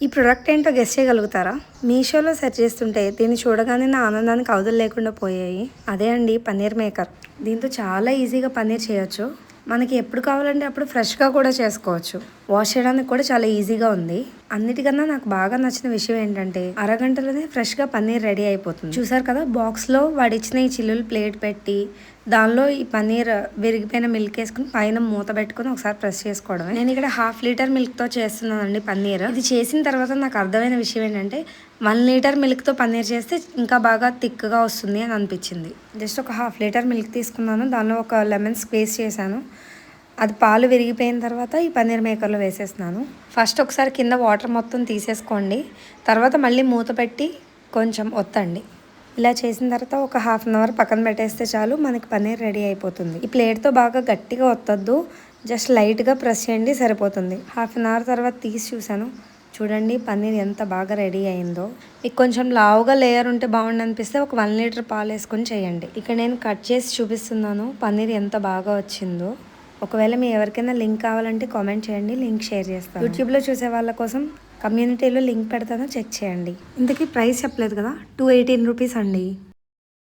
ఈ ప్రోడక్ట్ ఏంటో గెస్ చేయగలుగుతారా? మీషోలో సెర్చ్ చేస్తుంటే దీన్ని చూడగానే నా ఆనందానికి అవధులు లేకుండా పోయాయి. అదే అండి పన్నీర్ మేకర్. దీంతో చాలా ఈజీగా పన్నీర్ చేయొచ్చు. మనకి ఎప్పుడు కావాలంటే అప్పుడు ఫ్రెష్గా కూడా చేసుకోవచ్చు. వాష్ చేయడానికి కూడా చాలా ఈజీగా ఉంది. అన్నిటికన్నా నాకు బాగా నచ్చిన విషయం ఏంటంటే అరగంటలోనే ఫ్రెష్గా పన్నీర్ రెడీ అయిపోతుంది. చూసారు కదా, బాక్స్లో వాడిచ్చిన ఈ చిల్లులు ప్లేట్ పెట్టి దానిలో ఈ పన్నీర్ విరిగిపోయిన మిల్క్ వేసుకుని పైన మూత పెట్టుకుని ఒకసారి ప్రెస్ చేసుకోవడమే. నేను ఇక్కడ 1/2 లీటర్ మిల్క్తో చేస్తున్నానండి పన్నీర్. ఇది చేసిన తర్వాత నాకు అర్థమైన విషయం ఏంటంటే 1 లీటర్ మిల్క్తో పన్నీర్ చేస్తే ఇంకా బాగా థిక్గా వస్తుంది అని అనిపించింది. జస్ట్ ఒక 1/2 లీటర్ మిల్క్ తీసుకున్నాను, దానిలో ఒక లెమన్ స్క్వీజ్ చేశాను. అది పాలు విరిగిపోయిన తర్వాత ఈ పన్నీర్ మేకర్లో వేసేస్తున్నాను. ఫస్ట్ ఒకసారి కింద వాటర్ మొత్తం తీసేసుకోండి, తర్వాత మళ్ళీ మూత పెట్టి కొంచెం ఒత్తండి. ఇలా చేసిన తర్వాత ఒక 1/2 అవర్ పక్కన పెట్టేస్తే చాలు, మనకి పన్నీర్ రెడీ అయిపోతుంది. ఈ ప్లేట్తో బాగా గట్టిగా ఒత్తద్దు, జస్ట్ లైట్గా ప్రెస్ చేయండి సరిపోతుంది. 1/2 అవర్ తర్వాత తీసి చూశాను, చూడండి పన్నీర్ ఎంత బాగా రెడీ అయిందో. మీకు కొంచెం లావుగా లేయర్ ఉంటే బాగుండి అనిపిస్తే ఒక 1 లీటర్ పాలు వేసుకొని చేయండి. ఇక్కడ నేను కట్ చేసి చూపిస్తున్నాను పన్నీర్ ఎంత బాగా వచ్చిందో. ఒకవేళ మీ ఎవరికైనా లింక్ కావాలంటే కామెంట్ చేయండి, లింక్ షేర్ చేస్తాను. యూట్యూబ్లో చూసే వాళ్ళ కోసం కమ్యూనిటీలో లింక్ పెడతాను, చెక్ చేయండి. ఇంతకీ ప్రైస్ చెప్పలేదు కదా, 218 రూపీస్ అండి.